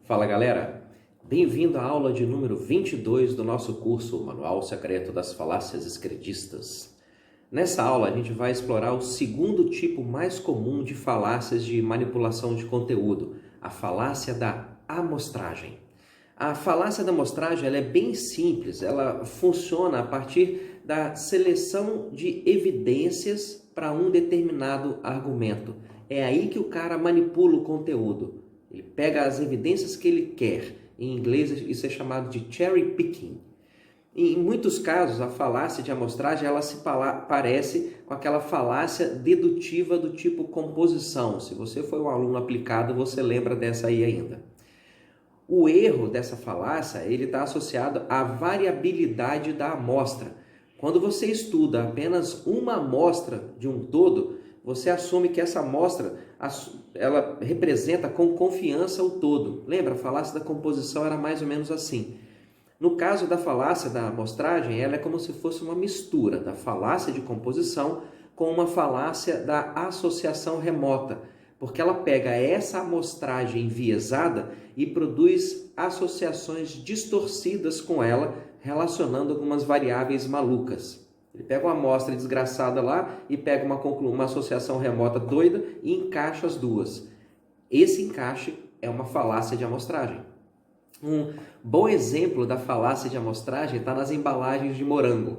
Fala galera, bem-vindo à aula de número 22 do nosso curso Manual Secreto das Falácias Esquerdistas. Nessa aula a gente vai explorar o segundo tipo mais comum de falácias de manipulação de conteúdo, a falácia da amostragem. A falácia da amostragem ela é bem simples, ela funciona a partir da seleção de evidências para um determinado argumento. É aí que o cara manipula o conteúdo. Ele pega as evidências que ele quer. Em inglês isso é chamado de cherry picking. Em muitos casos a falácia de amostragem ela se parece com aquela falácia dedutiva do tipo composição. Se você foi um aluno aplicado, você lembra dessa aí ainda. O erro dessa falácia ele está associado à variabilidade da amostra. Quando você estuda apenas uma amostra de um todo, você assume que essa amostra ela representa com confiança o todo. Lembra, a falácia da composição era mais ou menos assim. No caso da falácia da amostragem, ela é como se fosse uma mistura da falácia de composição com uma falácia da associação remota, porque ela pega essa amostragem enviesada e produz associações distorcidas com ela, relacionando algumas variáveis malucas. Ele pega uma amostra desgraçada lá e pega uma associação remota doida e encaixa as duas. Esse encaixe é uma falácia de amostragem. Um bom exemplo da falácia de amostragem está nas embalagens de morango.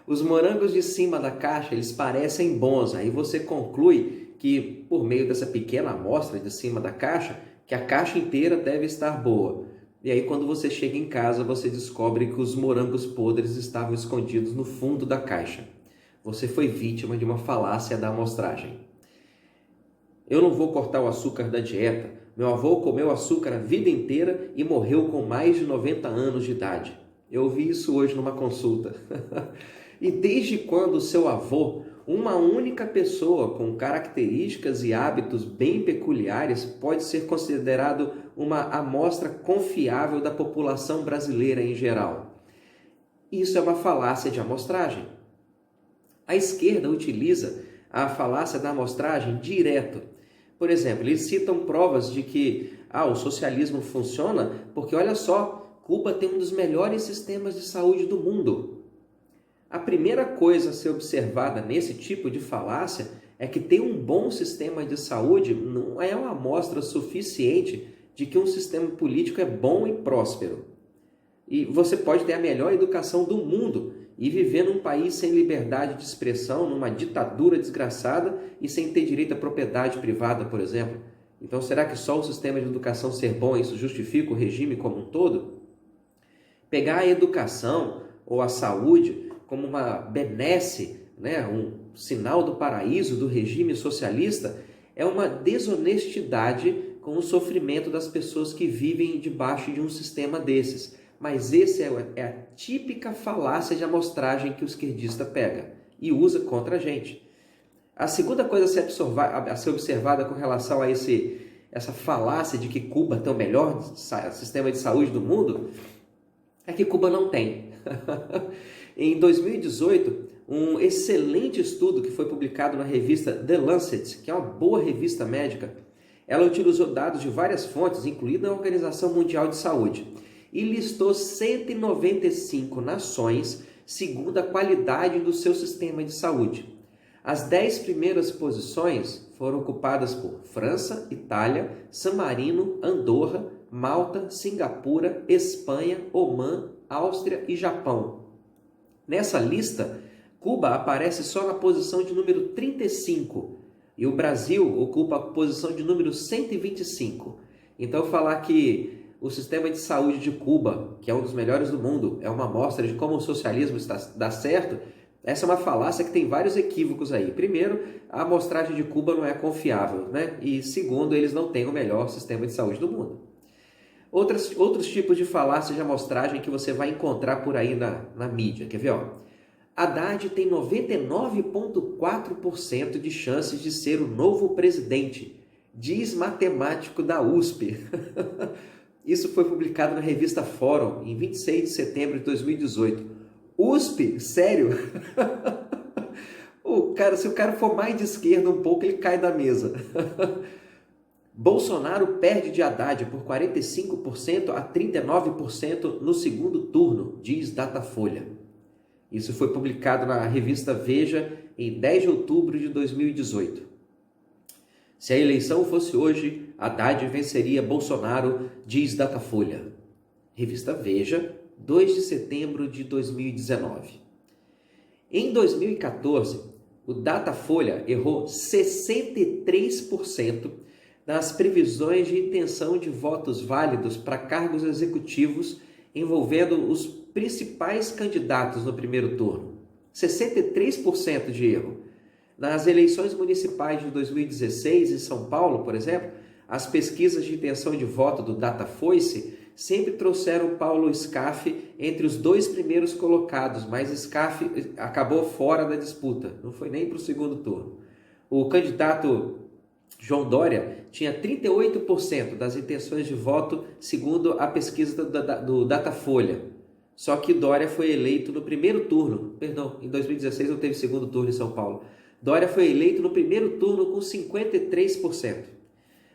Os morangos de cima da caixa, eles parecem bons. Aí você conclui que, por meio dessa pequena amostra de cima da caixa, que a caixa inteira deve estar boa. E aí, quando você chega em casa, você descobre que os morangos podres estavam escondidos no fundo da caixa. Você foi vítima de uma falácia da amostragem. Eu não vou cortar o açúcar da dieta. Meu avô comeu açúcar a vida inteira e morreu com mais de 90 anos de idade. Eu ouvi isso hoje numa consulta. E desde quando o seu avô, uma única pessoa com características e hábitos bem peculiares, pode ser considerado uma amostra confiável da população brasileira em geral? Isso é uma falácia de amostragem. A esquerda utiliza a falácia da amostragem direto. Por exemplo, eles citam provas de que o socialismo funciona porque, olha só, Cuba tem um dos melhores sistemas de saúde do mundo. A primeira coisa a ser observada nesse tipo de falácia é que ter um bom sistema de saúde não é uma amostra suficiente de que um sistema político é bom e próspero. E você pode ter a melhor educação do mundo e viver num país sem liberdade de expressão, numa ditadura desgraçada e sem ter direito à propriedade privada, por exemplo. Então, será que só o sistema de educação ser bom, isso justifica o regime como um todo? Pegar a educação ou a saúde como uma benesse, um sinal do paraíso do regime socialista, é uma desonestidade com o sofrimento das pessoas que vivem debaixo de um sistema desses. Mas esse é a típica falácia de amostragem que o esquerdista pega e usa contra a gente. A segunda coisa a ser observada com relação a essa falácia de que Cuba tem o melhor sistema de saúde do mundo é que Cuba não tem. Em 2018, um excelente estudo que foi publicado na revista The Lancet, que é uma boa revista médica, ela utilizou dados de várias fontes, incluindo a Organização Mundial de Saúde, e listou 195 nações segundo a qualidade do seu sistema de saúde. As 10 primeiras posições foram ocupadas por França, Itália, San Marino, Andorra, Malta, Singapura, Espanha, Omã, Áustria e Japão. Nessa lista, Cuba aparece só na posição de número 35 e o Brasil ocupa a posição de número 125. Então, falar que o sistema de saúde de Cuba, que é um dos melhores do mundo, é uma amostra de como o socialismo dá certo, essa é uma falácia que tem vários equívocos aí. Primeiro, a amostragem de Cuba não é confiável, E segundo, eles não têm o melhor sistema de saúde do mundo. Outros tipos de falácia de amostragem que você vai encontrar por aí na mídia. Quer ver? Haddad tem 99,4% de chances de ser o novo presidente, diz matemático da USP. Isso foi publicado na revista Fórum, em 26 de setembro de 2018. USP? Sério? Se o cara for mais de esquerda um pouco, ele cai da mesa. Bolsonaro perde de Haddad por 45% a 39% no segundo turno, diz Datafolha. Isso foi publicado na revista Veja em 10 de outubro de 2018. Se a eleição fosse hoje, Haddad venceria Bolsonaro, diz Datafolha. Revista Veja, 2 de setembro de 2019. Em 2014, o Datafolha errou 63% nas previsões de intenção de votos válidos para cargos executivos envolvendo os principais candidatos no primeiro turno. 63% de erro. Nas eleições municipais de 2016 em São Paulo, por exemplo, as pesquisas de intenção de voto do Datafolha sempre trouxeram Paulo Scaff entre os 2 primeiros colocados, mas Scaff acabou fora da disputa, não foi nem para o segundo turno. O candidato João Dória tinha 38% das intenções de voto, segundo a pesquisa do Datafolha. Só que Dória foi eleito no primeiro turno. Perdão, em 2016 não teve segundo turno em São Paulo. Dória foi eleito no primeiro turno com 53%.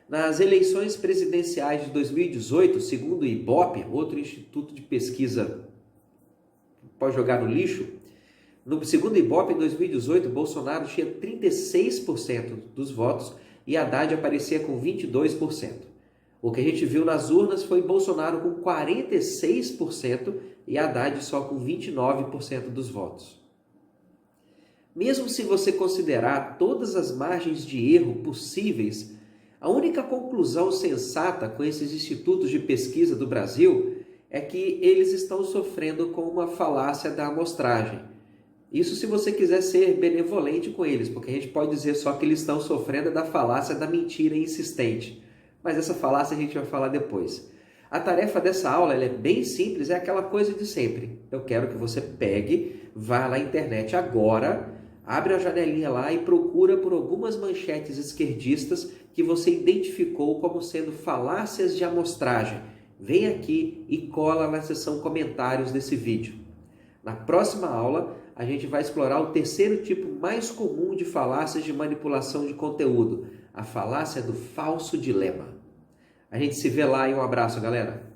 Nas eleições presidenciais de 2018, segundo o Ibope, outro instituto de pesquisa pode jogar no lixo, no segundo Ibope, em 2018, Bolsonaro tinha 36% dos votos e Haddad aparecia com 22%. O que a gente viu nas urnas foi Bolsonaro com 46% e Haddad só com 29% dos votos. Mesmo se você considerar todas as margens de erro possíveis, a única conclusão sensata com esses institutos de pesquisa do Brasil é que eles estão sofrendo com uma falácia da amostragem. Isso se você quiser ser benevolente com eles, porque a gente pode dizer só que eles estão sofrendo da falácia da mentira insistente. Mas essa falácia a gente vai falar depois. A tarefa dessa aula é bem simples, é aquela coisa de sempre. Eu quero que você pegue, vá na internet agora, abre a janelinha lá e procura por algumas manchetes esquerdistas que você identificou como sendo falácias de amostragem. Vem aqui e cola na seção comentários desse vídeo. Na próxima aula, a gente vai explorar o terceiro tipo mais comum de falácias de manipulação de conteúdo, a falácia do falso dilema. A gente se vê lá e um abraço, galera!